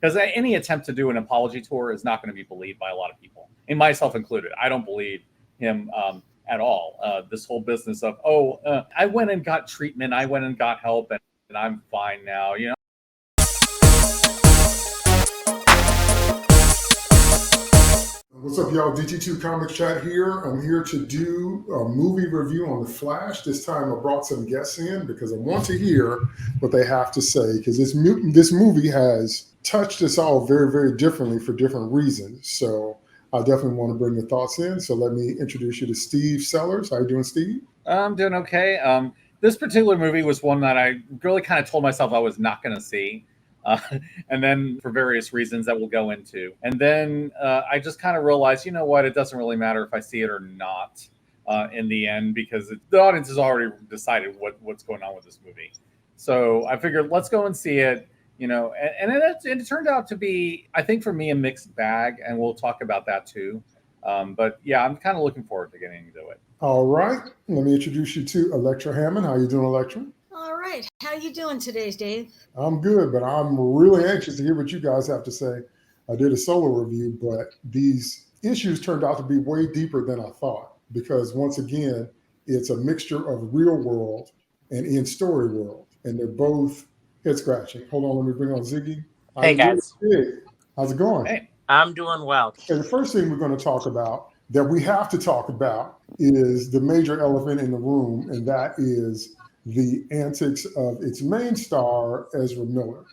because any attempt to do an apology tour is not going to be believed by a lot of people, and myself included. I don't believe him at all. This whole business of I went and got treatment, I went and got help, and I'm fine now. What's up, y'all? DT2 Comics Chat here. I'm here to do a movie review on The Flash. This time I brought some guests in because I want to hear what they have to say, because this movie has touched us all very, very differently for different reasons. So I definitely want to bring the thoughts in. So let me introduce you to Steve Sellers. How you doing, Steve? I'm doing okay. This particular movie was one that I really kind of told myself I was not going to see. Uh, and then for various reasons that we'll go into. And then I just kind of realized, you know what, it doesn't really matter if I see it or not in the end, because the audience has already decided what's going on with this movie. So I figured let's go and see it, and it turned out to be, I think for me, a mixed bag, and we'll talk about that too. But yeah, I'm kind of looking forward to getting into it. All right. Let me introduce you to Electra Hammond. How you doing, Electra? All right. How you doing today, Dave? I'm good, but I'm really anxious to hear what you guys have to say. I did a solo review, but these issues turned out to be way deeper than I thought, because once again, it's a mixture of real world and in story world, and they're both head scratching. Hold on, let me bring on Ziggy. How Hey you doing, guys, Zig? How's it going? Hey, I'm doing well. Okay, the first thing we're going to talk about that we have to talk about is the major elephant in the room, and that is the antics of its main star, Ezra Miller.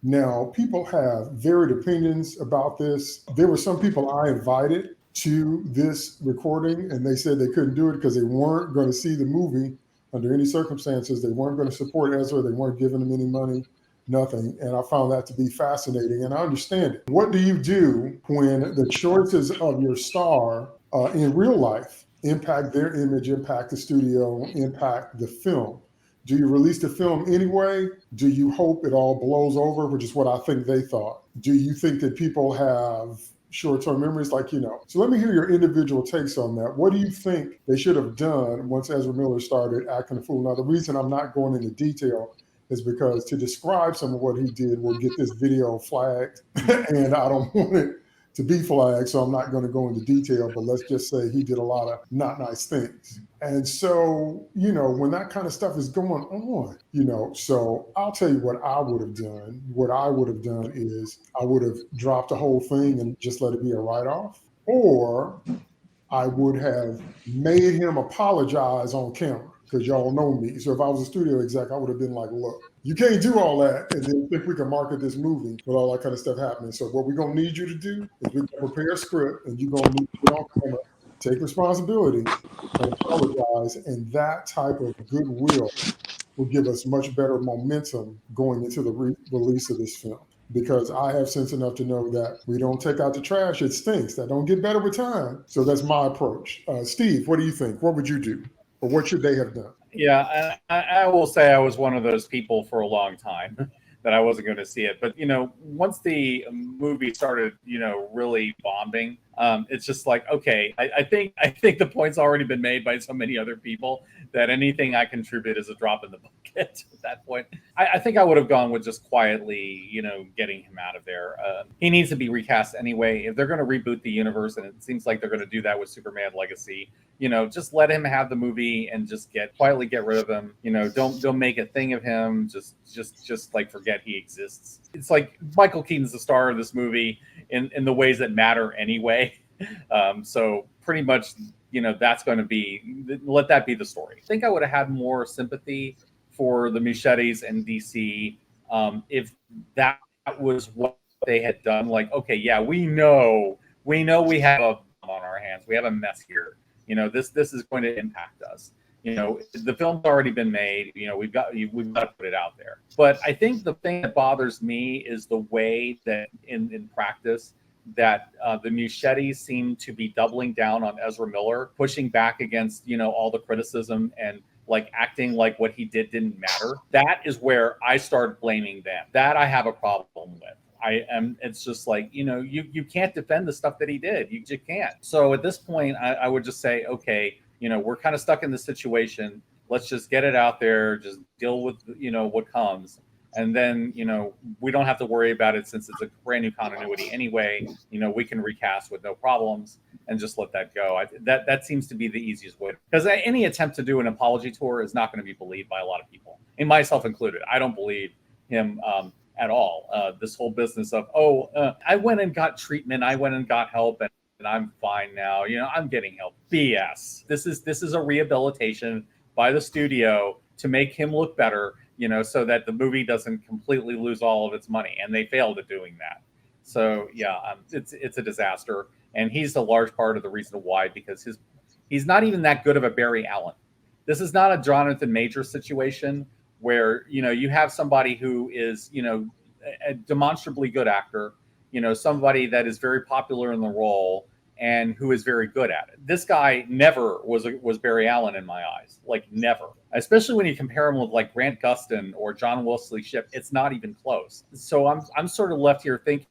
Now, people have varied opinions about this. There were some people I invited to this recording, and they said they couldn't do it because they weren't going to see the movie under any circumstances. They weren't going to support Ezra. They weren't giving him any money, nothing. And I found that to be fascinating, and I understand it. What do you do when the choices of your star in real life impact their image, impact the studio, impact the film? Do you release the film anyway? Do you hope it all blows over, which is what I think they thought? Do you think that people have short-term memories, So let me hear your individual takes on that. What do you think they should have done once Ezra Miller started acting a fool? Now, the reason I'm not going into detail is because to describe some of what he did will get this video flagged, and I don't want it to be flagged, so I'm not going to go into detail, but let's just say he did a lot of not nice things. And so, when that kind of stuff is going on, so I'll tell you what I would have done. What I would have done is I would have dropped the whole thing and just let it be a write-off, or I would have made him apologize on camera, because y'all know me. So if I was a studio exec, I would have been like, look, you can't do all that and then think we can market this movie with all that kind of stuff happening. So what we're going to need you to do is we're going to prepare a script, and you're going to need to get on camera, take responsibility, and apologize. And that type of goodwill will give us much better momentum going into the release of this film. Because I have sense enough to know that we don't take out the trash, it stinks. That don't get better with time. So that's my approach. Steve, what do you think? What would you do? Or what should they have done? Yeah, I will say I was one of those people for a long time that I wasn't going to see it. But once the movie started, really bombing, it's just like, okay, I think the point's already been made by so many other people that anything I contribute is a drop in the bucket at that point. I think I would have gone with just quietly, getting him out of there. He needs to be recast anyway. If they're going to reboot the universe, and it seems like they're going to do that with Superman Legacy, just let him have the movie and just quietly get rid of him. Don't make a thing of him. Just like forget he exists. It's like Michael Keaton's the star of this movie in the ways that matter anyway. So pretty much, that's going to be, let that be the story. I think I would have had more sympathy for the Muschiettes and DC if that was what they had done. Like, okay, yeah, we know we have a bomb on our hands. We have a mess here. This is going to impact us. The film's already been made. We've got to put it out there. But I think the thing that bothers me is the way that in practice that the Muschiettes seem to be doubling down on Ezra Miller, pushing back against all the criticism and like acting like what he did didn't matter. That is where I start blaming them. That I have a problem with. It's just like, you can't defend the stuff that he did. You just can't. So at this point, I would just say, okay, we're kind of stuck in this situation. Let's just get it out there. Just deal with, what comes. And then, we don't have to worry about it since it's a brand new continuity anyway. We can recast with no problems and just let that go. That seems to be the easiest way, because any attempt to do an apology tour is not going to be believed by a lot of people, and myself included. I don't believe him at all. This whole business of, I went and got treatment, I went and got help, and I'm fine now. I'm getting help. BS. This is a rehabilitation by the studio to make him look better, so that the movie doesn't completely lose all of its money, and they failed at doing that. So it's a disaster, and he's a large part of the reason why, because he's not even that good of a Barry Allen. This is not a Jonathan Majors situation where you have somebody who is a demonstrably good actor, somebody that is very popular in the role and who is very good at it. This guy never was Barry Allen in my eyes, like never. Especially when you compare him with like Grant Gustin or John Wesley Shipp, it's not even close. So I'm sort of left here thinking,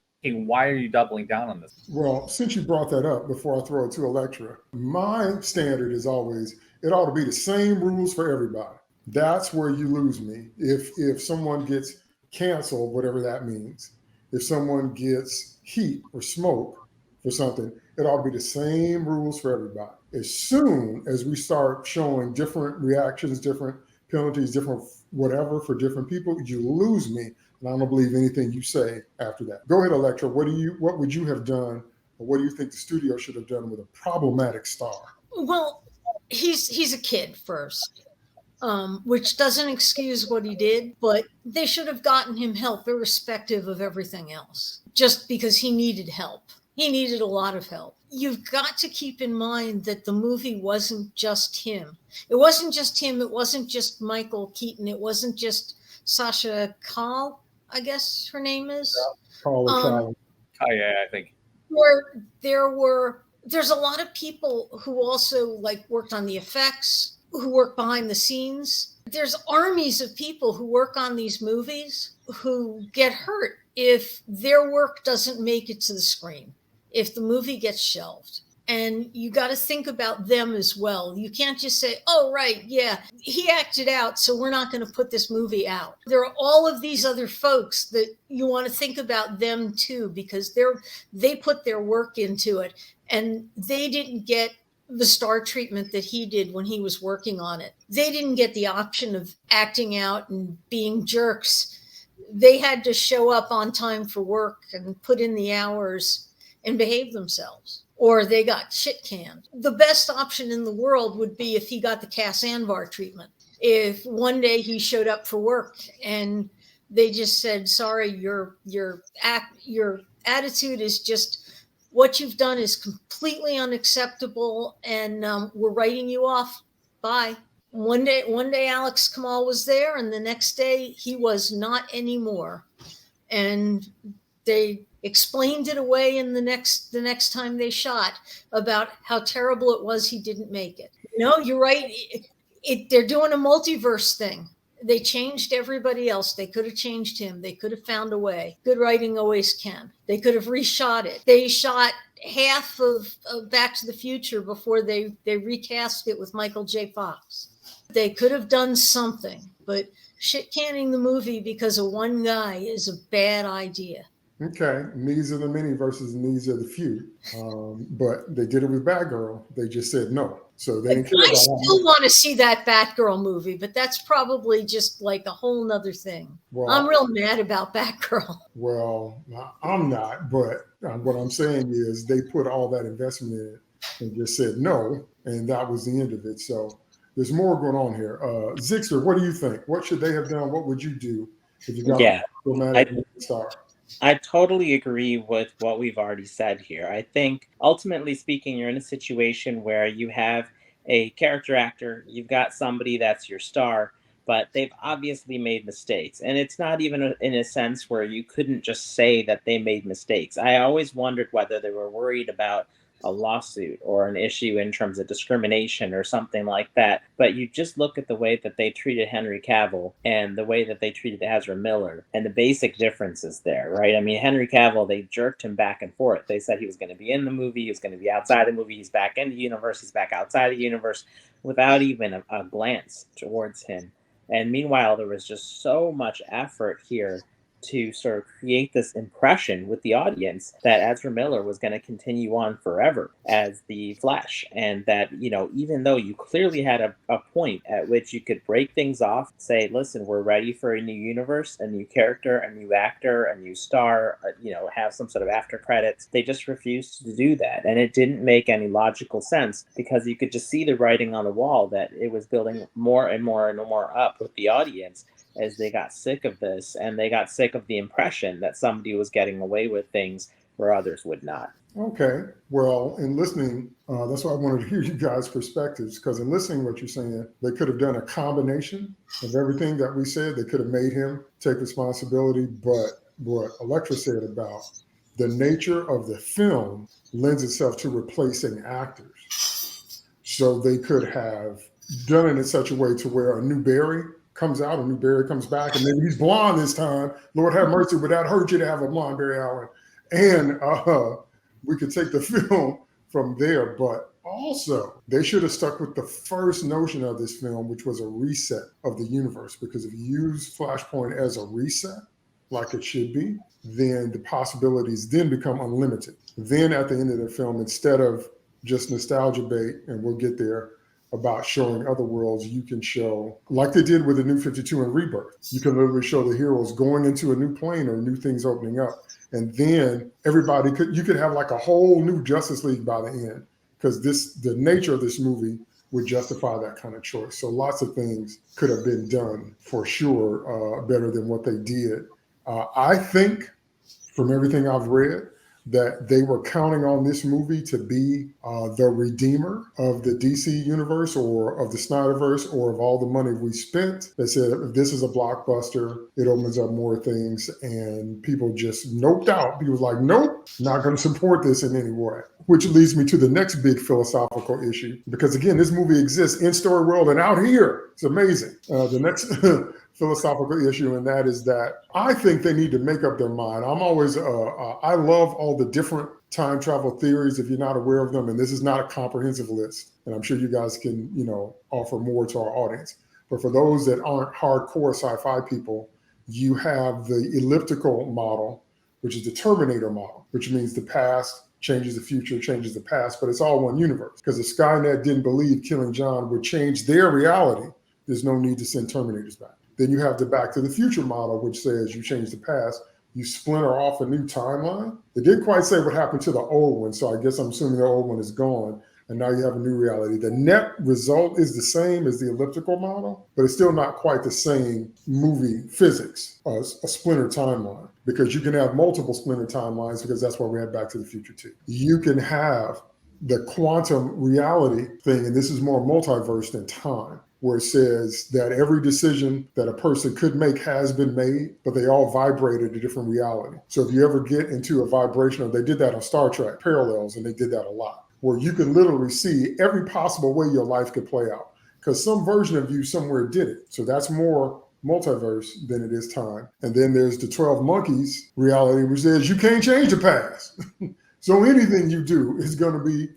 why are you doubling down on this? Well, since you brought that up, before I throw it to Electra, my standard is always, it ought to be the same rules for everybody. That's where you lose me. If someone gets canceled, whatever that means, if someone gets heat or smoke for something, it ought to be the same rules for everybody. As soon as we start showing different reactions, different penalties, different whatever for different people, you lose me, and I don't believe anything you say after that. Go ahead, Electra. What would you have done, or what do you think the studio should have done with a problematic star? Well, he's a kid first. Which doesn't excuse what he did, but they should have gotten him help irrespective of everything else, just because he needed help. He needed a lot of help. You've got to keep in mind that the movie wasn't just him. It wasn't just him. It wasn't just Michael Keaton. It wasn't just Sasha Calle, I guess her name is. Calle. Yeah, I think. There's a lot of people who also worked on the effects, who work behind the scenes. There's armies of people who work on these movies who get hurt if their work doesn't make it to the screen, if the movie gets shelved. And you got to think about them as well. You can't just say, oh, right, yeah, he acted out, so we're not going to put this movie out. There are all of these other folks that you want to think about them too, because they put their work into it, and they didn't get the star treatment that he did when he was working on it. They didn't get the option of acting out and being jerks. They had to show up on time for work and put in the hours and behave themselves, or they got shit canned. The best option in the world would be if he got the Cass Anvar treatment. If one day he showed up for work and they just said, sorry, your attitude is just, what you've done is completely unacceptable, and we're writing you off. Bye. One day Alex Kamal was there, and the next day he was not anymore. And they explained it away in the next time they shot about how terrible it was he didn't make it. No, you're right. They're doing a multiverse thing. They changed everybody else. They could have changed him. They could have found a way. Good writing always can. They could have reshot it. They shot half of Back to the Future before they recast it with Michael J. Fox. They could have done something, but shit canning the movie because of one guy is a bad idea. Okay, needs of the many versus needs of the few. But they did it with Batgirl. They just said no. So they didn't care about I still want to see that Batgirl movie, but that's probably just like a whole nother thing. Well, I'm real mad about Batgirl. Well, I'm not, but what I'm saying is they put all that investment in it and just said no, and that was the end of it. So there's more going on here. Zixer, what do you think? What should they have done? What would you do if you got a dramatic star? I totally agree with what we've already said here. I think, ultimately speaking, you're in a situation where you have a character actor, you've got somebody that's your star, but they've obviously made mistakes. And it's not even in a sense where you couldn't just say that they made mistakes. I always wondered whether they were worried about a lawsuit or an issue in terms of discrimination or something like that. But you just look at the way that they treated Henry Cavill and the way that they treated Ezra Miller, and the basic differences there, right? I mean, Henry Cavill, they jerked him back and forth. They said he was going to be in the movie, he was going to be outside the movie, he's back in the universe, he's back outside the universe, without even a glance towards him And meanwhile, there was just so much effort here to sort of create this impression with the audience that Ezra Miller was going to continue on forever as the Flash. And that, even though you clearly had a point at which you could break things off, say, listen, we're ready for a new universe, a new character, a new actor, a new star, have some sort of after credits, they just refused to do that. And it didn't make any logical sense because you could just see the writing on the wall that it was building more and more and more up with the audience as they got sick of this, and they got sick of the impression that somebody was getting away with things where others would not. Okay. Well, in listening, that's why I wanted to hear you guys' perspectives, because in listening to what you're saying, they could have done a combination of everything that we said. They could have made him take responsibility. But what Electra said about the nature of the film lends itself to replacing actors. So they could have done it in such a way to where a new Barry comes out, a new Barry comes back, and maybe he's blonde this time. Lord have mercy, would that hurt you to have a blonde Barry Allen? And we could take the film from there. But also, they should have stuck with the first notion of this film, which was a reset of the universe. Because if you use Flashpoint as a reset, like it should be, then the possibilities then become unlimited. Then at the end of the film, instead of just nostalgia bait, and we'll get there, about showing other worlds, you can show, like they did with the New 52 and Rebirth, you can literally show the heroes going into a new plane or new things opening up. And then you could have like a whole new Justice League by the end, because the nature of this movie would justify that kind of choice. So lots of things could have been done for sure better than what they did. I think from everything I've read, that they were counting on this movie to be the redeemer of the DC universe or of the Snyderverse or of all the money we spent. They said, if this is a blockbuster, it opens up more things, and people just noped out. People was like, nope, not going to support this in any way. Which leads me to the next big philosophical issue, because again, this movie exists in Story World and out here. It's amazing. The next philosophical issue, and that is that I think they need to make up their mind. I'm always, I love all the different time travel theories, if you're not aware of them, and this is not a comprehensive list, and I'm sure you guys can, offer more to our audience. But for those that aren't hardcore sci-fi people, you have the elliptical model, which is the Terminator model, which means the past changes the future, changes the past, but it's all one universe. Because if Skynet didn't believe killing John would change their reality, there's no need to send Terminators back. Then you have the Back to the Future model, which says you change the past, you splinter off a new timeline. It didn't quite say what happened to the old one, so I guess I'm assuming the old one is gone, and now you have a new reality. The net result is the same as the elliptical model, but it's still not quite the same movie physics, a splinter timeline, because you can have multiple splinter timelines, because that's why we have Back to the Future too. You can have the quantum reality thing, and this is more multiverse than time, where it says that every decision that a person could make has been made, but they all vibrate at a different reality. So if you ever get into a vibrational, they did that on Star Trek Parallels, and they did that a lot, where you can literally see every possible way your life could play out, because some version of you somewhere did it. So that's more multiverse than it is time. And then there's the 12 Monkeys reality, which says you can't change the past. So anything you do is going to be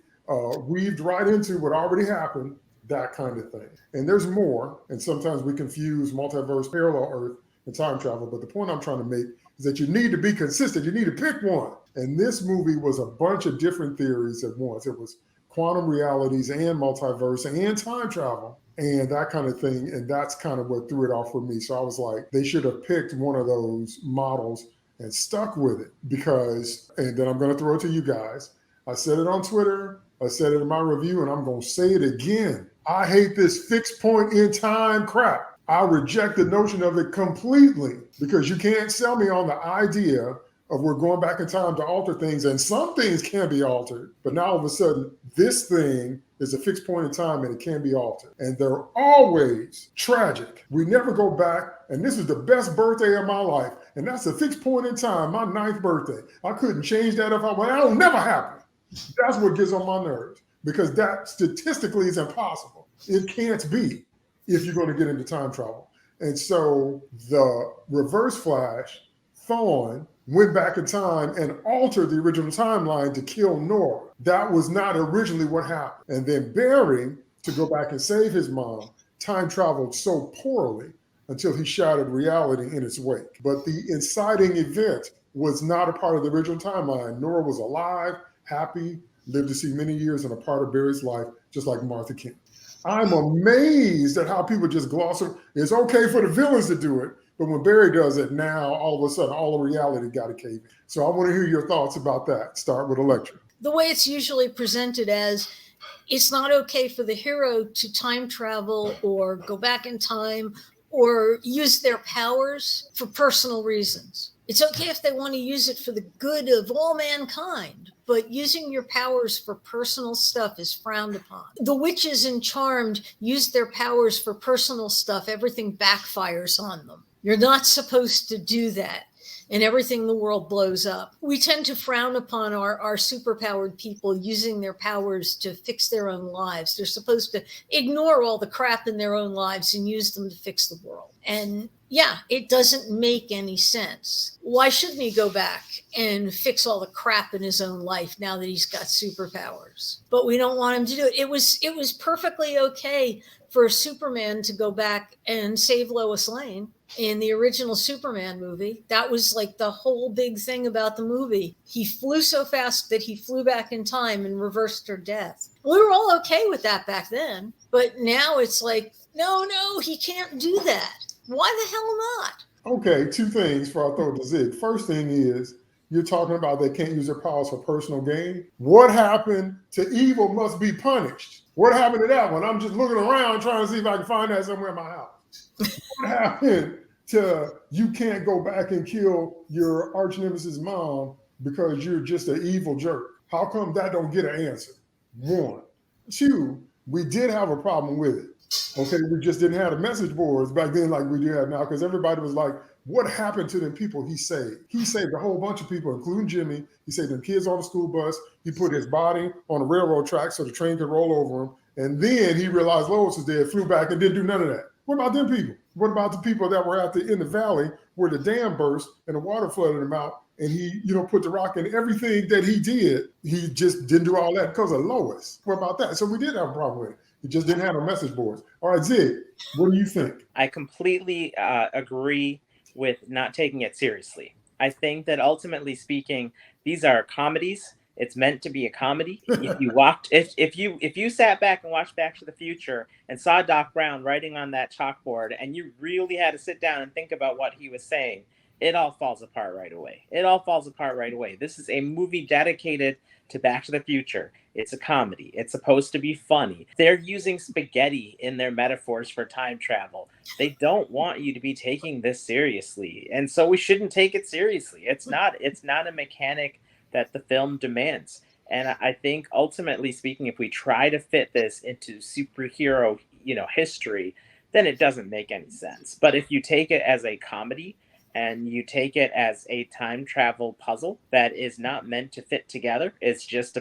weaved right into what already happened, that kind of thing. And there's more, and sometimes we confuse multiverse, parallel Earth, and time travel, but the point I'm trying to make is that you need to be consistent. You need to pick one. And this movie was a bunch of different theories at once. It was quantum realities and multiverse and time travel and that kind of thing, and that's kind of what threw it off for me. So I was like, they should have picked one of those models and stuck with it, because, and then I'm going to throw it to you guys. I said it on Twitter, I said it in my review, and I'm going to say it again. I hate this fixed point in time crap. I reject the notion of it completely, because you can't sell me on the idea of we're going back in time to alter things, and some things can be altered, but now all of a sudden this thing is a fixed point in time and it can be altered. And they're always tragic. We never go back, and this is the best birthday of my life, and that's a fixed point in time, my 9th birthday. I couldn't change that if I wanted. That'll never happen. That's what gets on my nerves, because that statistically is impossible. It can't be if you're going to get into time travel. And so the Reverse Flash, Thawne, went back in time and altered the original timeline to kill Nora. That was not originally what happened. And then Barry, to go back and save his mom, time traveled so poorly until he shattered reality in its wake. But the inciting event was not a part of the original timeline. Nora was alive, happy, lived to see many years, and a part of Barry's life, just like Martha Kent. I'm amazed at how people just gloss it. It's okay for the villains to do it, but when Barry does it, now all of a sudden, all the reality got to cave in. So I want to hear your thoughts about that. Start with Elektra. The way it's usually presented as, it's not okay for the hero to time travel or go back in time or use their powers for personal reasons. It's okay if they want to use it for the good of all mankind, but using your powers for personal stuff is frowned upon. The witches in Charmed use their powers for personal stuff. Everything backfires on them. You're not supposed to do that, and everything in the world blows up. We tend to frown upon our superpowered people using their powers to fix their own lives. They're supposed to ignore all the crap in their own lives and use them to fix the world. And yeah, it doesn't make any sense. Why shouldn't he go back and fix all the crap in his own life now that he's got superpowers? But we don't want him to do it. It was perfectly okay for Superman to go back and save Lois Lane in the original Superman movie. That was like the whole big thing about the movie. He flew so fast that he flew back in time and reversed her death. We were all okay with that back then, but now it's like, no, he can't do that. Why the hell not? Okay, two things before I throw it to Zig. First thing is, you're talking about they can't use their powers for personal gain. What happened to evil must be punished? What happened to that one? I'm just looking around trying to see if I can find that somewhere in my house. What happened to you can't go back and kill your arch nemesis mom because you're just an evil jerk? How come that don't get an answer? One. Two, we did have a problem with it. Okay, we just didn't have the message boards back then like we do have now, because everybody was like, what happened to them people he saved? He saved a whole bunch of people, including Jimmy. He saved them kids on the school bus. He put his body on a railroad track so the train could roll over him. And then he realized Lois was dead, flew back, and didn't do none of that. What about them people? What about the people that were in the valley where the dam burst and the water flooded them out? And he, put the rock in everything that he did. He just didn't do all that because of Lois. What about that? So we did have a problem with it. It just didn't have no message boards. All right, Zig, what do you think? I completely agree with not taking it seriously. I think that ultimately speaking, these are comedies. It's meant to be a comedy. If you sat back and watched Back to the Future and saw Doc Brown writing on that chalkboard and you really had to sit down and think about what he was saying, it all falls apart right away. This is a movie dedicated to Back to the Future. It's a comedy. It's supposed to be funny. They're using spaghetti in their metaphors for time travel. They don't want you to be taking this seriously. And so we shouldn't take it seriously. It's not a mechanic that the film demands. And I think ultimately speaking, if we try to fit this into superhero, history, then it doesn't make any sense. But if you take it as a comedy, and you take it as a time travel puzzle that is not meant to fit together. It's just,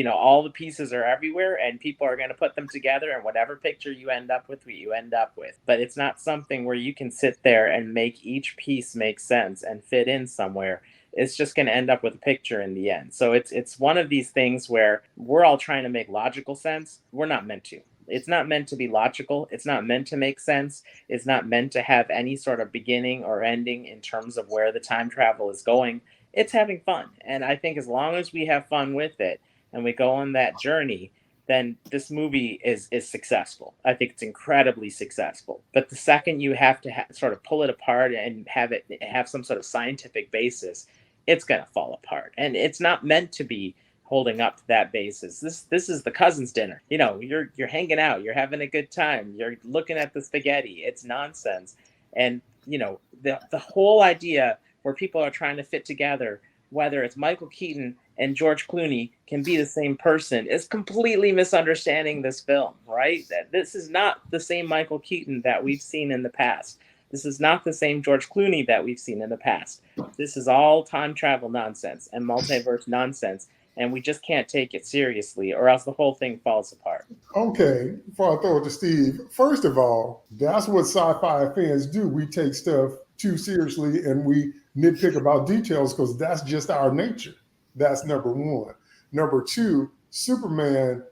all the pieces are everywhere and people are going to put them together, and whatever picture you end up with, you end up with. But it's not something where you can sit there and make each piece make sense and fit in somewhere. It's just going to end up with a picture in the end. So it's one of these things where we're all trying to make logical sense. We're not meant to. It's not meant to be logical. It's not meant to make sense. It's not meant to have any sort of beginning or ending in terms of where the time travel is going. It's having fun. And I think as long as we have fun with it and we go on that journey, then this movie is successful. I think it's incredibly successful. But the second you have to sort of pull it apart and have some sort of scientific basis, it's going to fall apart. And it's not meant to be holding up to that basis. This is the cousin's dinner. You're hanging out, you're having a good time, you're looking at the spaghetti. It's nonsense. And the whole idea where people are trying to fit together, whether it's Michael Keaton and George Clooney can be the same person, is completely misunderstanding this film, right? That this is not the same Michael Keaton that we've seen in the past. This is not the same George Clooney that we've seen in the past. This is all time travel nonsense and multiverse nonsense. And we just can't take it seriously, or else the whole thing falls apart. Okay, before I throw it to Steve, first of all, that's what sci-fi fans do. We take stuff too seriously and we nitpick about details because that's just our nature. That's number one. Number two, Superman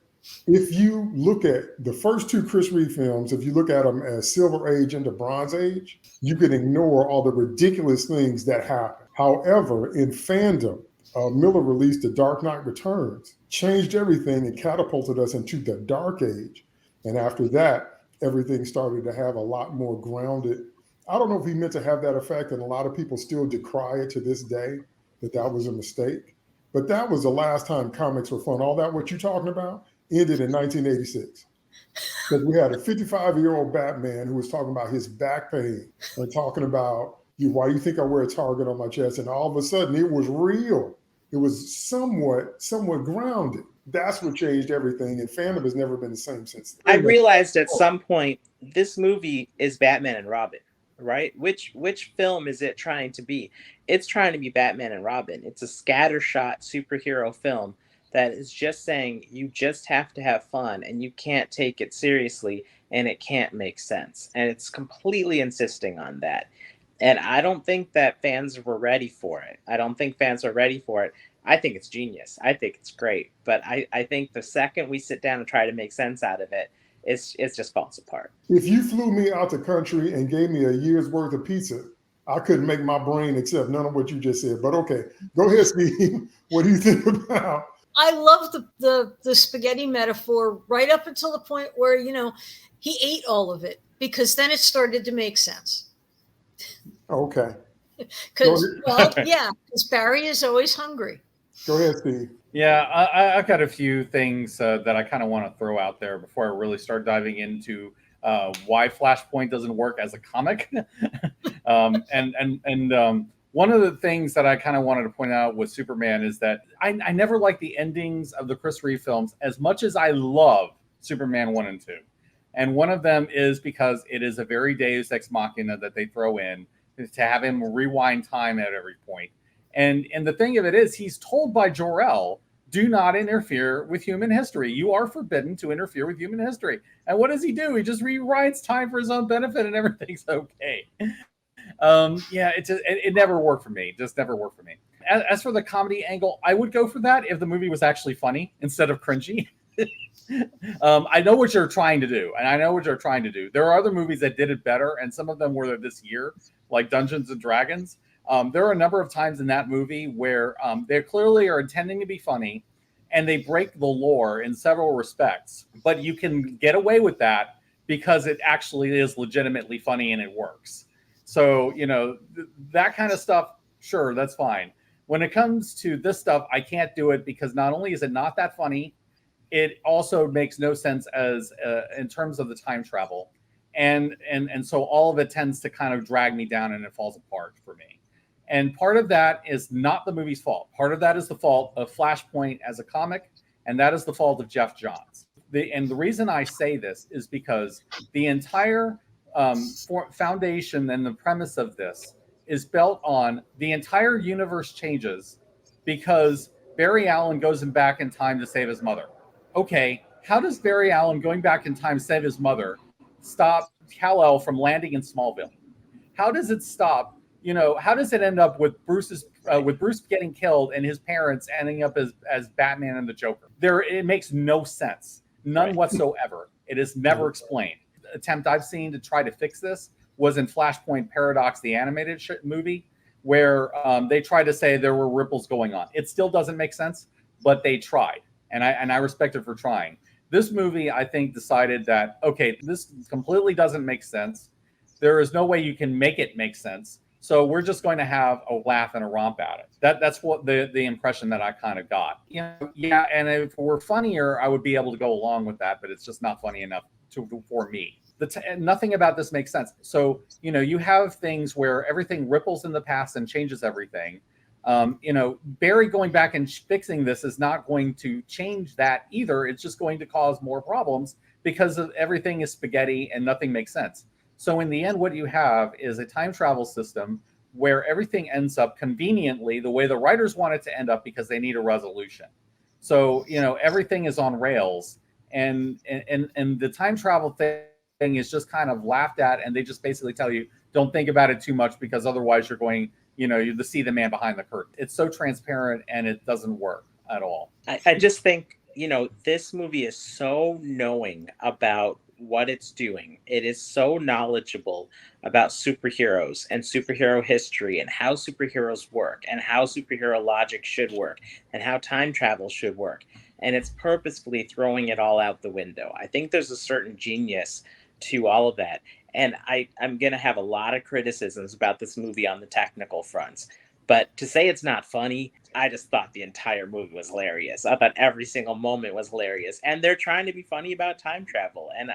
If you look at the first two Chris Reeve films, if you look at them as Silver Age into Bronze Age, you can ignore all the ridiculous things that happen. However, in fandom, Miller released The Dark Knight Returns, changed everything and catapulted us into the Dark Age. And after that, everything started to have a lot more grounded. I don't know if he meant to have that effect, and a lot of people still decry it to this day that was a mistake. But that was the last time comics were fun. All that what you're talking about ended in 1986. Because we had a 55-year-old Batman who was talking about his back pain and talking about why you think I wear a target on my chest. And all of a sudden it was real. It was somewhat grounded. That's what changed everything. And fandom has never been the same since then. I realized at some point this movie is Batman and Robin, right? Which film is it trying to be? It's trying to be Batman and Robin. It's a scattershot superhero film that is just saying you just have to have fun and you can't take it seriously and it can't make sense. And it's completely insisting on that. And I don't think that fans were ready for it. I don't think fans are ready for it. I think it's genius. I think it's great. But I think the second we sit down and try to make sense out of it, it just falls apart. If you flew me out the country and gave me a year's worth of pizza, I couldn't make my brain accept none of what you just said. But okay, go ahead, Steve. What do you think about? I love the spaghetti metaphor right up until the point where, he ate all of it, because then it started to make sense. Okay. Because Barry is always hungry. Go ahead, Steve. Yeah, I've got a few things that I kind of want to throw out there before I really start diving into why Flashpoint doesn't work as a comic. One of the things that I kind of wanted to point out with Superman is that I never liked the endings of the Chris Reeve films as much as I love Superman 1 and 2. And one of them is because it is a very Deus Ex Machina that they throw in to have him rewind time at every point. And the thing of it is, he's told by Jor-El, do not interfere with human history. You are forbidden to interfere with human history. And what does he do? He just rewrites time for his own benefit and everything's okay. It never worked for me. Just never worked for me. As for the comedy angle, I would go for that if the movie was actually funny instead of cringy. I know what you're trying to do, and I know what you're trying to do. There are other movies that did it better, and some of them were this year, like Dungeons and Dragons. There are a number of times in that movie where they clearly are intending to be funny, and they break the lore in several respects. But you can get away with that because it actually is legitimately funny and it works. So, that kind of stuff, sure, that's fine. When it comes to this stuff, I can't do it because not only is it not that funny, it also makes no sense as in terms of the time travel. And so all of it tends to kind of drag me down and it falls apart for me. And part of that is not the movie's fault. Part of that is the fault of Flashpoint as a comic, and that is the fault of Geoff Johns. And the reason I say this is because the entire foundation and the premise of this is built on the entire universe changes because Barry Allen goes back in time to save his mother. Okay, how does Barry Allen going back in time save his mother stop Kal-El from landing in Smallville? How does it stop? How does it end up with Bruce getting killed and his parents ending up as Batman and the Joker? It makes no sense, none whatsoever. It is never explained. The attempt I've seen to try to fix this was in Flashpoint Paradox, the animated movie, where they tried to say there were ripples going on. It still doesn't make sense, but they tried, and I respect it for trying. This movie, I think, decided that, okay, this completely doesn't make sense. There is no way you can make it make sense. So we're just going to have a laugh and a romp at it. That's what the impression that I kind of got. And if it were funnier, I would be able to go along with that, but it's just not funny enough for me. Nothing about this makes sense. So, you have things where everything ripples in the past and changes everything. Barry going back and fixing this is not going to change that either. It's just going to cause more problems because everything is spaghetti and nothing makes sense. So in the end, what you have is a time travel system where everything ends up conveniently the way the writers want it to end up because they need a resolution. So, everything is on rails, and the time travel thing is just kind of laughed at, and they just basically tell you, don't think about it too much because otherwise you're going, to see the man behind the curtain. It's so transparent and it doesn't work at all. I just think this movie is so knowing about what it's doing. It is so knowledgeable about superheroes and superhero history and how superheroes work and how superhero logic should work and how time travel should work. And it's purposefully throwing it all out the window. I think there's a certain genius to all of that. And I'm going to have a lot of criticisms about this movie on the technical fronts. But to say it's not funny, I just thought the entire movie was hilarious. I thought every single moment was hilarious. And they're trying to be funny about time travel. And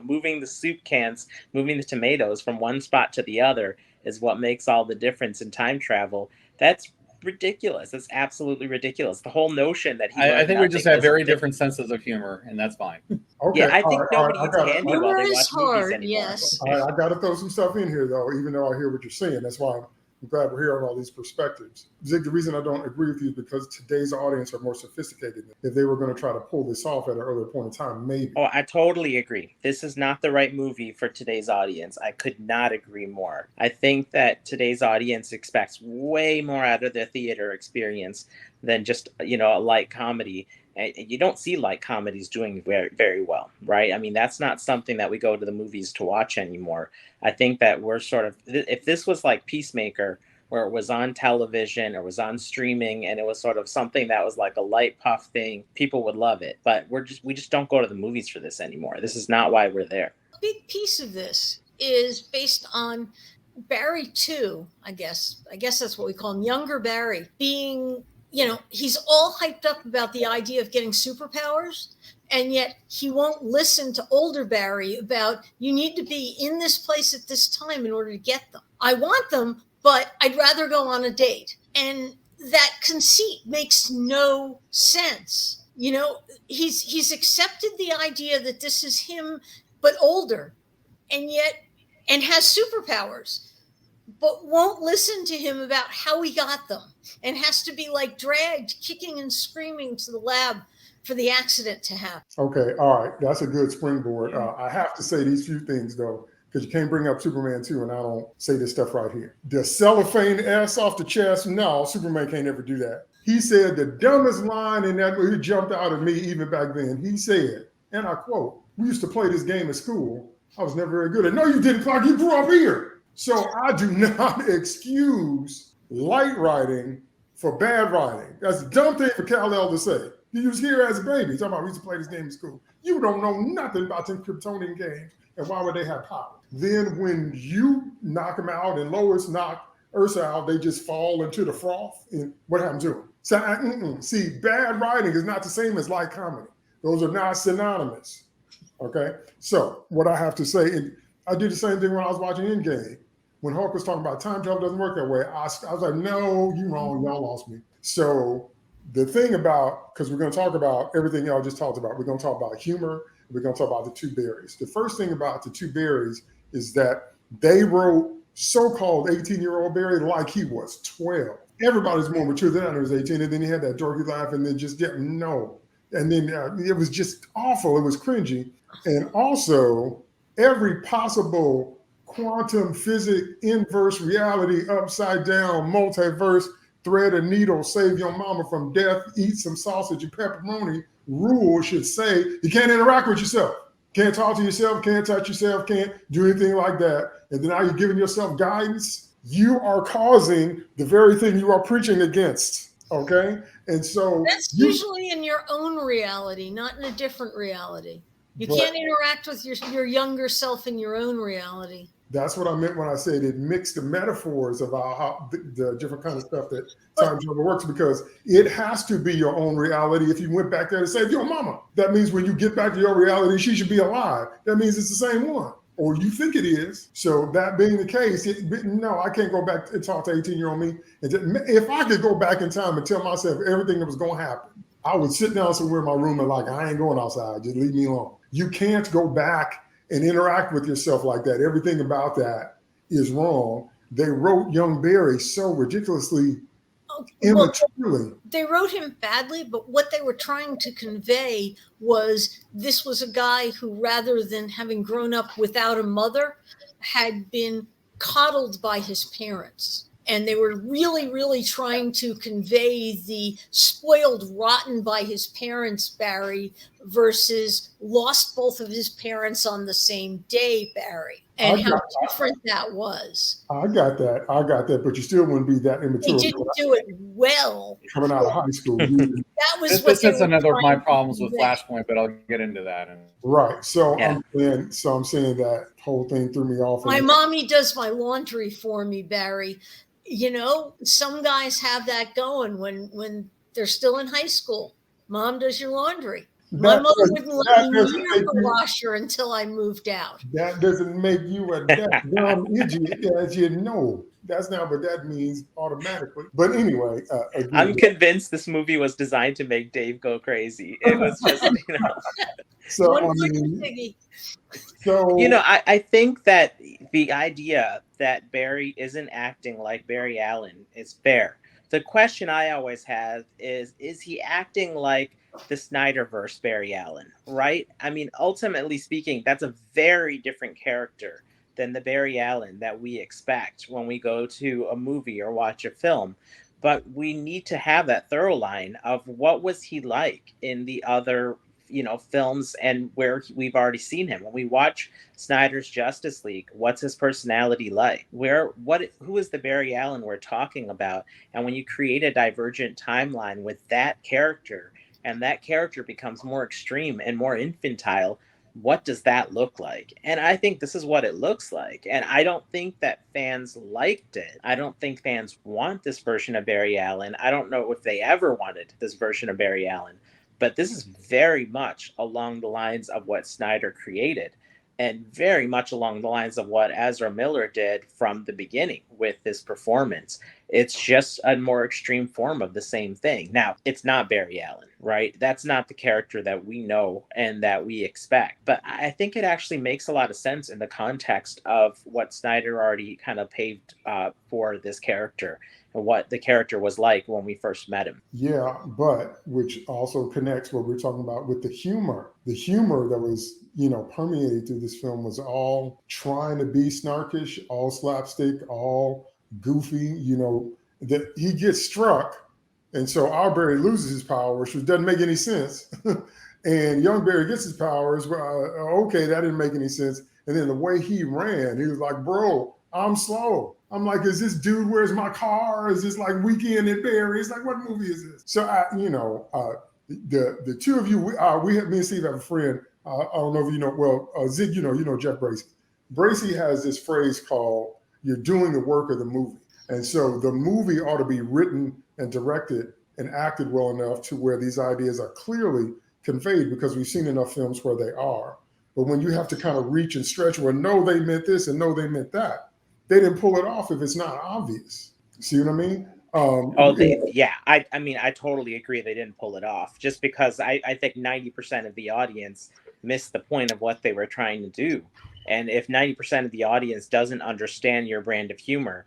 moving the soup cans, moving the tomatoes from one spot to the other is what makes all the difference in time travel. That's ridiculous. That's absolutely ridiculous. The whole notion that I think we just have very different senses of humor, and that's fine. Okay. Yeah, I think all right, nobody I gets got it. candy while they Humor watch is movies hard, anymore. yes. All right, I got to throw some stuff in here, though, even though I hear what you're saying. That's why I'm glad we're hearing all these perspectives. Zig, the reason I don't agree with you is because today's audience are more sophisticated. If they were going to try to pull this off at an earlier point in time, maybe. Oh, I totally agree. This is not the right movie for today's audience. I could not agree more. I think that today's audience expects way more out of their theater experience than just, a light comedy. And you don't see light comedies doing very, very well, right? I mean, that's not something that we go to the movies to watch anymore. I think that we're sort of, if this was like Peacemaker, where it was on television or was on streaming and it was sort of something that was like a light puff thing, people would love it. But we just don't go to the movies for this anymore. This is not why we're there. A big piece of this is based on Barry 2, I guess that's what we call him, younger Barry, being, he's all hyped up about the idea of getting superpowers. And yet he won't listen to older Barry about, you need to be in this place at this time in order to get them. I want them, but I'd rather go on a date. And that conceit makes no sense. He's accepted the idea that this is him, but older, and has superpowers, but won't listen to him about how he got them, and has to be like dragged kicking and screaming to the lab for the accident to happen. Okay, all right. That's a good springboard. I have to say these few things, though, because you can't bring up Superman 2 and I don't say this stuff right here. The cellophane S off the chest, no, Superman can't ever do that. He said the dumbest line in that movie jumped out at me even back then. He said, and I quote, "We used to play this game at school. I was never very good at it." No, you didn't, Clark. You grew up here. So I do not excuse light writing for bad writing. That's a dumb thing for Kal-El to say. He was here as a baby. Talking about we used to play this game in school. You don't know nothing about them Kryptonian games, and why would they have power? Then when you knock them out and Lois knock Ursa out, they just fall into the froth. And what happens to them? So, see, bad writing is not the same as light comedy. Those are not synonymous. Okay? So what I have to say, and I did the same thing when I was watching Endgame. When Hulk was talking about time travel doesn't work that way, I was like, no, you're wrong. Y'all lost me. So the thing about, because we're going to talk about everything y'all just talked about, we're going to talk about humor, we're going to talk about the two Barrys. The first thing about the two Barrys is that they wrote so-called 18-year-old Barry like he was 12. Everybody's more mature than I was 18, and then he had that dorky laugh, and then just didn't know. And then it was just awful. It was cringy. And also, every possible quantum physics, inverse reality, upside down, multiverse, thread a needle, save your mama from death, eat some sausage and pepperoni rule should say you can't interact with yourself, can't talk to yourself, can't touch yourself, can't do anything like that. And then now you're giving yourself guidance. You are causing the very thing you are preaching against. Okay. And so that's usually in your own reality, not in a different reality. You can't interact with your younger self in your own reality. That's what I meant when I said it mixed the metaphors about how the different kind of stuff that time travel works, because it has to be your own reality. If you went back there to save your mama, that means when you get back to your reality, she should be alive. That means it's the same one, or you think it is. So that being the case, no, I can't go back and talk to 18-year-old me. If I could go back in time and tell myself everything that was going to happen, I would sit down somewhere in my room and I ain't going outside. Just leave me alone. You can't go back and interact with yourself like that. Everything about that is wrong. They wrote young Barry so ridiculously immaturely. They wrote him badly, but what they were trying to convey was this was a guy who, rather than having grown up without a mother, had been coddled by his parents. And they were really, really trying to convey the spoiled rotten by his parents Barry versus lost both of his parents on the same day Barry, and how different that was. I got that, but you still wouldn't be that They immature didn't do it well. coming out of high school. That was This, what this they is were another of my trying to problems with convey. Flashpoint, but I'll get into that. Right. So Yeah. I'm saying that whole thing threw me off. My mommy does my laundry for me, Barry. You know, some guys have that going when they're still in high school. Mom does your laundry. My mother wouldn't let me near the washer until I moved out. That doesn't make you a dumb idiot, as you know. That's not what that means automatically. But anyway, again, I'm convinced this movie was designed to make Dave go crazy. It was just, so One I more mean, Piggy. so I think that the idea that Barry isn't acting like Barry Allen is fair. The question I always have is he acting like the Snyderverse Barry Allen, right? I mean, ultimately speaking, that's a very different character than the Barry Allen that we expect when we go to a movie or watch a film. But we need to have that thorough line of what was he like in the other, films and where we've already seen him. When we watch Snyder's Justice League, what's his personality like? Who is the Barry Allen we're talking about? And when you create a divergent timeline with that character, and that character becomes more extreme and more infantile, what does that look like? And I think this is what it looks like. And I don't think that fans liked it. I don't think fans want this version of Barry Allen. I don't know if they ever wanted this version of Barry Allen. But this is very much along the lines of what Snyder created, and very much along the lines of what Ezra Miller did from the beginning with this performance. It's just a more extreme form of the same thing. Now, it's not Barry Allen, right? That's not the character that we know and that we expect. But I think it actually makes a lot of sense in the context of what Snyder already kind of paved for this character and what the character was like when we first met him. yeah, but which also connects what we're talking about with the humor. The humor that was, permeated through this film was all trying to be snarkish, all slapstick, all goofy, that he gets struck. And so our Barry loses his powers, which doesn't make any sense. And young Barry gets his powers. Okay, that didn't make any sense. And then the way he ran, he was like, bro, I'm slow. I'm like, is this dude, where's my car? Is this like Weekend at Barry's? Like, what movie is this? So, the two of you, me and Steve have a friend. I don't know if you know, Zig, you know Jeff Bracey. Bracey has this phrase called, you're doing the work of the movie. And so the movie ought to be written and directed and acted well enough to where these ideas are clearly conveyed, because we've seen enough films where they are. But when you have to kind of reach and stretch where no, they meant this and no, they meant that, they didn't pull it off if it's not obvious. See what I mean? I mean, I totally agree they didn't pull it off, just because I think 90% of the audience missed the point of what they were trying to do. And if 90% of the audience doesn't understand your brand of humor,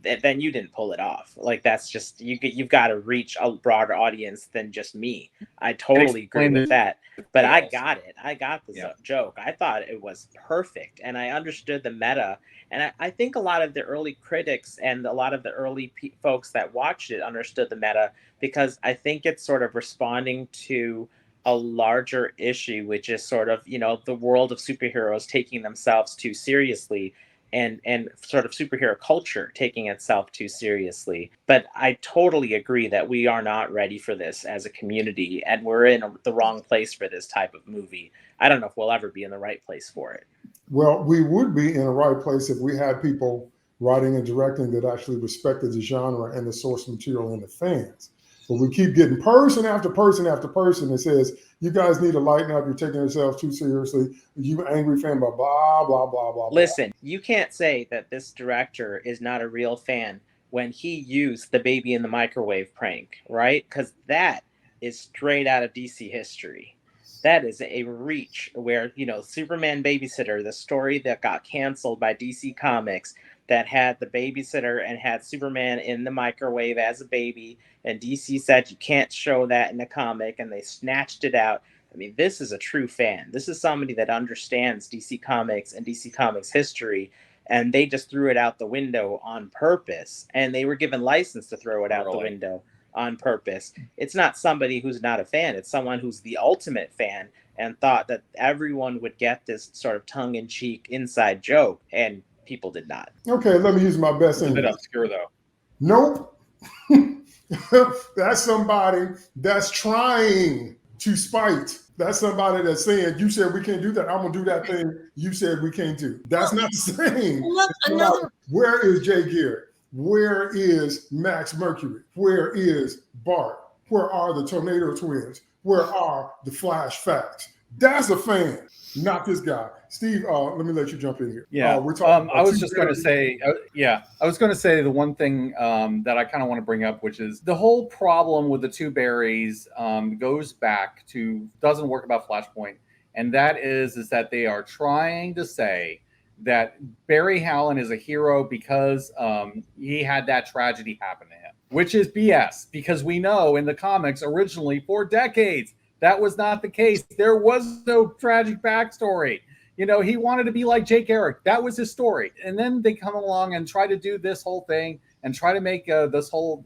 then you didn't pull it off. Like, that's just, you've got to reach a broader audience than just me. I totally agree with that. But I got it. I got the joke. I thought it was perfect. And I understood the meta. And I think a lot of the early critics and a lot of the early folks that watched it understood the meta, because I think it's sort of responding to a larger issue, which is sort of, the world of superheroes taking themselves too seriously, and sort of superhero culture taking itself too seriously. But I totally agree that we are not ready for this as a community, and we're in the wrong place for this type of movie. I don't know if we'll ever be in the right place for it. Well, we would be in the right place if we had people writing and directing that actually respected the genre and the source material and the fans. But we keep getting person after person after person that says, you guys need to lighten up. You're taking yourselves too seriously. You angry fan, blah, blah, blah, blah, blah. Listen, you can't say that this director is not a real fan when he used the baby in the microwave prank, right? Because that is straight out of DC history. That is a reach where, Superman Babysitter, the story that got canceled by DC Comics, that had the babysitter and had Superman in the microwave as a baby, and DC said you can't show that in the comic, and they snatched it out. I mean, this is a true fan. This is somebody that understands DC Comics and DC Comics history, and they just threw it out the window on purpose, and they were given license to throw it out the Really? window on purpose. It's not somebody who's not a fan. It's someone who's the ultimate fan and thought that everyone would get this sort of tongue-in-cheek inside joke, and people did not. Okay, let me use my best It's a bit English. obscure though. Nope. That's somebody that's trying to spite. That's somebody that's saying, you said we can't do that. I'm going to do that thing you said we can't do. That's not the same. Look, another Where is Jay Garrett? Where is Max Mercury? Where is Bart? Where are the Tornado Twins? Where are the Flash Facts? That's a fan, not this guy. Steve, let me let you jump in here. Yeah, we're talking. I was just going to say, I was going to say the one thing that I kind of want to bring up, which is the whole problem with the two Barrys goes back to, doesn't work about Flashpoint, and that is that they are trying to say that Barry Allen is a hero because he had that tragedy happen to him, which is BS, because we know in the comics originally for decades that was not the case. There was no tragic backstory. You know, he wanted to be like Jay Garrick. That was his story. And then they come along and try to do this whole thing and try to make this whole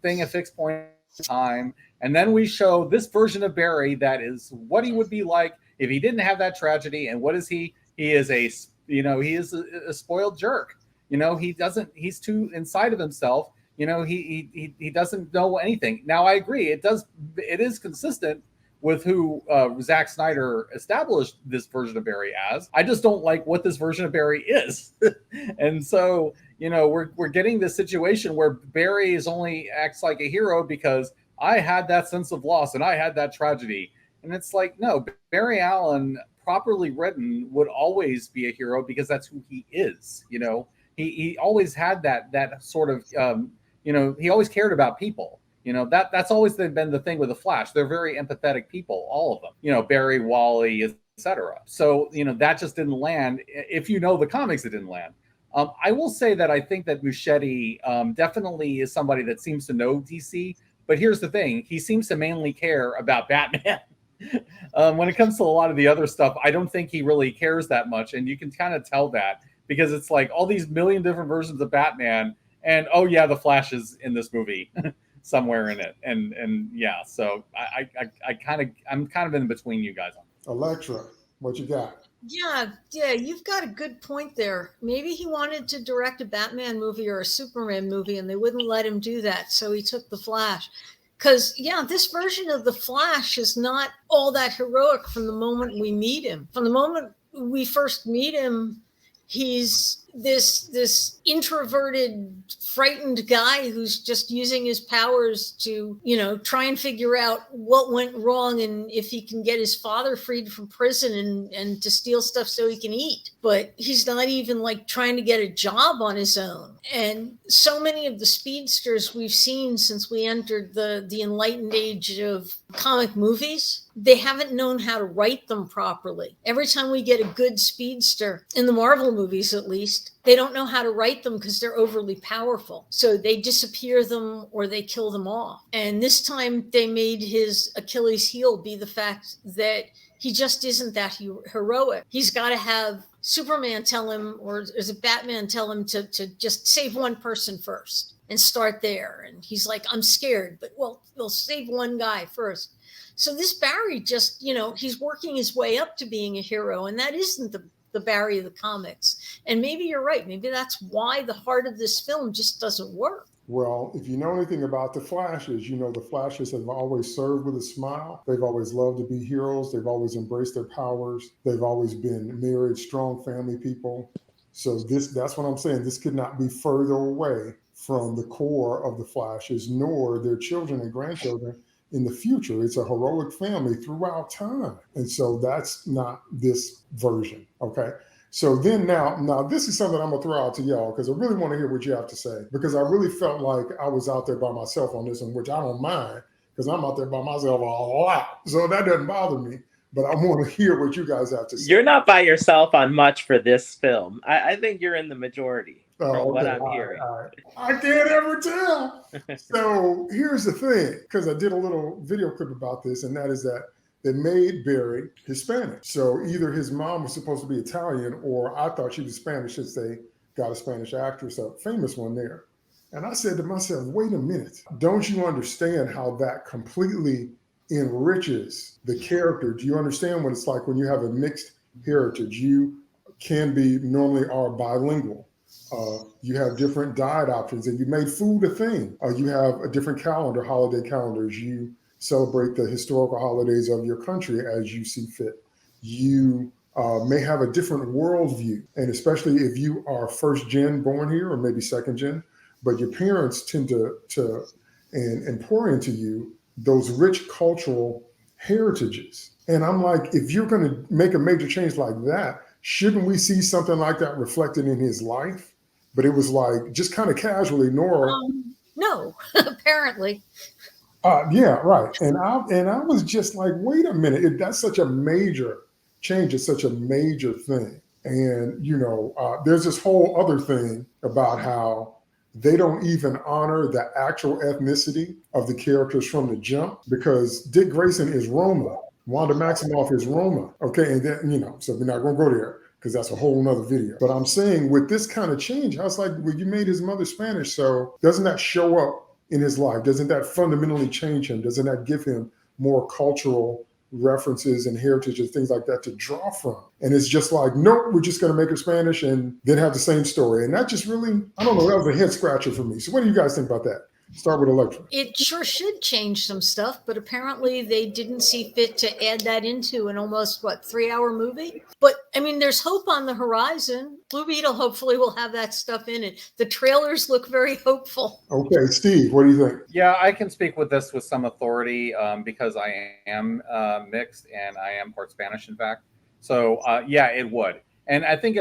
thing a fixed point in time. And then we show this version of Barry that is what he would be like if he didn't have that tragedy. And what is he? He is a spoiled jerk. You know, he's too inside of himself. You know, he doesn't know anything. Now, I agree. It is consistent with who Zack Snyder established this version of Barry as. I just don't like what this version of Barry is. And so, you know, we're getting this situation where Barry only acts like a hero because I had that sense of loss and I had that tragedy. And it's like, no, Barry Allen, properly written, would always be a hero because that's who he is. You know, he always had that sort of, you know, he always cared about people. You know, that's always been the thing with the Flash. They're very empathetic people, all of them. You know, Barry, Wally, etc. So, you know, that just didn't land. If you know the comics, it didn't land. I will say that I think that Muschietti definitely is somebody that seems to know DC. But here's the thing. He seems to mainly care about Batman. When it comes to a lot of the other stuff, I don't think he really cares that much. And you can kind of tell that because it's like all these million different versions of Batman. And, oh, yeah, the Flash is in this movie somewhere in it. And yeah, so I'm kind of in between you guys on this. Elektra, what you got? Yeah, you've got a good point there. Maybe he wanted to direct a Batman movie or a Superman movie, and they wouldn't let him do that. So he took the Flash. Because, yeah, this version of the Flash is not all that heroic from the moment we meet him. From the moment we first meet him, he's this introverted, frightened guy who's just using his powers to, you know, try and figure out what went wrong and if he can get his father freed from prison and to steal stuff so he can eat. But he's not even like trying to get a job on his own. And so many of the speedsters we've seen since we entered the enlightened age of comic movies, they haven't known how to write them properly. Every time we get a good speedster, in the Marvel movies at least, they don't know how to write them because they're overly powerful. So they disappear them or they kill them off. And this time they made his Achilles heel be the fact that he just isn't that heroic. He's got to have Superman tell him, or is it Batman tell him to just save one person first and start there. And he's like, I'm scared, but well, we'll save one guy first. So this Barry just, you know, he's working his way up to being a hero. And that isn't the Barry of the comics. And maybe you're right. Maybe that's why the heart of this film just doesn't work. Well, if you know anything about the Flashes, you know the Flashes have always served with a smile. They've always loved to be heroes. They've always embraced their powers. They've always been married, strong family people. So that's what I'm saying. This could not be further away from the core of the Flashes, nor their children and grandchildren in the future. It's a heroic family throughout time. And so that's not this version, okay? So then now this is something I'm gonna throw out to y'all because I really want to hear what you have to say, because I really felt like I was out there by myself on this one, which I don't mind because I'm out there by myself a lot. So that doesn't bother me, but I want to hear what you guys have to say. You're not by yourself on much for this film. I think you're in the majority from what I'm hearing. All right. I can't ever tell. So here's the thing, because I did a little video clip about this, and that is that that made Barry Hispanic. So either his mom was supposed to be Italian, or I thought she was Spanish since they got a Spanish actress, a famous one there. And I said to myself, wait a minute, don't you understand how that completely enriches the character? Do you understand what it's like when you have a mixed heritage? You can be, normally are bilingual. You have different diet options, and you made food a thing. You have a different calendar, holiday calendars. You celebrate the historical holidays of your country as you see fit. You may have a different worldview, and especially if you are first gen born here or maybe second gen, but your parents tend to and pour into you those rich cultural heritages. And I'm like, if you're going to make a major change like that, shouldn't we see something like that reflected in his life? But it was like just kind of casually, Nora. No, apparently. Yeah, right. And I was just like, wait a minute, that's such a major change. It's such a major thing. And, there's this whole other thing about how they don't even honor the actual ethnicity of the characters from the jump, because Dick Grayson is Roma. Wanda Maximoff is Roma. Okay. And then, so we're not going to go there because that's a whole nother video. But I'm saying with this kind of change, I was like, well, you made his mother Spanish. So doesn't that show up in his life? Doesn't that fundamentally change him? Doesn't that give him more cultural references and heritage and things like that to draw from? And it's just like, nope, we're just going to make her Spanish and then have the same story. And that just really, I don't know, that was a head scratcher for me. So what do you guys think about that? Start with Electra. It sure should change some stuff, but apparently they didn't see fit to add that into an almost 3-hour movie. But I mean, there's hope on the horizon. Blue Beetle hopefully will have that stuff in it. The trailers look very hopeful. Okay, Steve, what do you think? Yeah, I can speak with this with some authority because I am mixed and I am part Spanish, in fact. So yeah, it would. And I think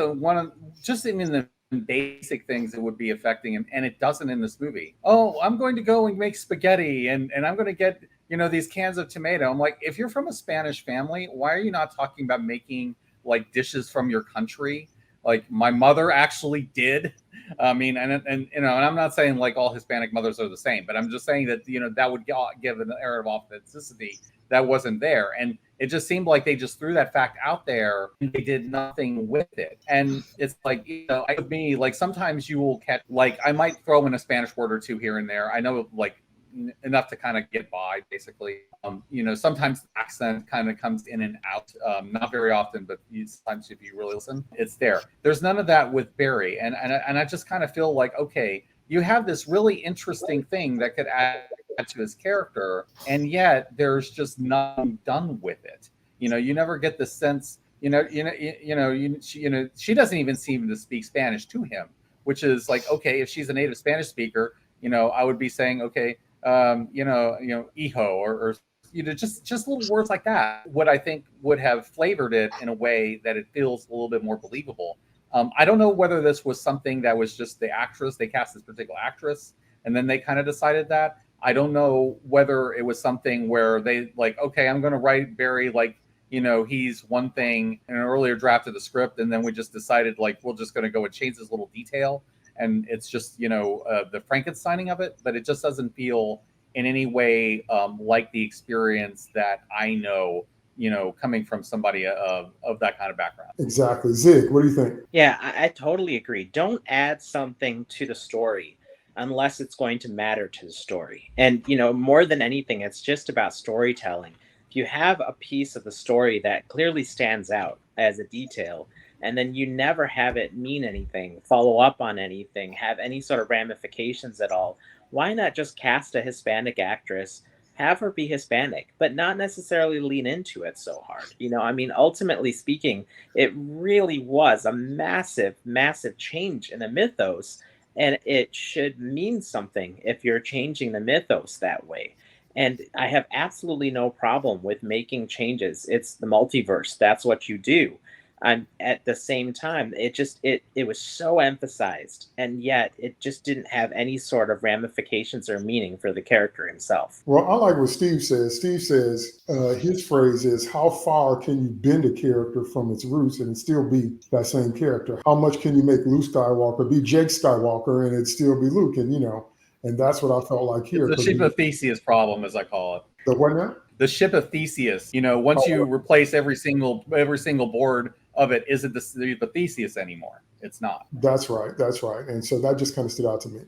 just in the basic things that would be affecting him, and it doesn't in this movie. Oh, I'm going to go and make spaghetti and I'm going to get these cans of tomato. I'm like, if you're from a Spanish family, why are you not talking about making like dishes from your country? Like my mother actually did. I mean, and I'm not saying like all Hispanic mothers are the same, but I'm just saying that that would give an air of authenticity that wasn't there. And it just seemed like they just threw that fact out there and they did nothing with it. And it's like, with me, like sometimes you will catch, like I might throw in a Spanish word or two here and there. I know like enough to kind of get by, basically. Sometimes the accent kind of comes in and out, not very often, but sometimes if you really listen, it's there. There's none of that with Barry. And I just kind of feel like, okay, you have this really interesting thing that could add to his character, and yet there's just nothing done with it. You never get the sense, she doesn't even seem to speak Spanish to him, which is like, okay, if she's a native Spanish speaker, I would be saying, okay, hijo, or just little words like that. What I think would have flavored it in a way that it feels a little bit more believable. I don't know whether this was something that was just the actress, they cast this particular actress, and then they kind of decided that. I don't know whether it was something where they like, okay, I'm going to write Barry like, he's one thing in an earlier draft of the script, and then we just decided like we're just going to go and change this little detail, and it's just the Frankensteining of it, but it just doesn't feel in any way like the experience that I know, coming from somebody of that kind of background. Exactly. Zig, what do you think? Yeah, I totally agree. Don't add something to the story unless it's going to matter to the story. And, more than anything, it's just about storytelling. If you have a piece of the story that clearly stands out as a detail, and then you never have it mean anything, follow up on anything, have any sort of ramifications at all, why not just cast a Hispanic actress, have her be Hispanic, but not necessarily lean into it so hard? Ultimately speaking, it really was a massive, massive change in the mythos. And it should mean something if you're changing the mythos that way. And I have absolutely no problem with making changes. It's the multiverse. That's what you do. And at the same time, it was so emphasized, and yet it just didn't have any sort of ramifications or meaning for the character himself. Well, I like what Steve says. Steve says his phrase is, how far can you bend a character from its roots and still be that same character? How much can you make Luke Skywalker be Jake Skywalker and it still be Luke? And, and that's what I felt like here. The sheep of Theseus problem, as I call it. The what now? the ship of Theseus. You know, once you replace every single board of it, isn't the Theseus anymore? It's not. That's right. And so that just kind of stood out to me.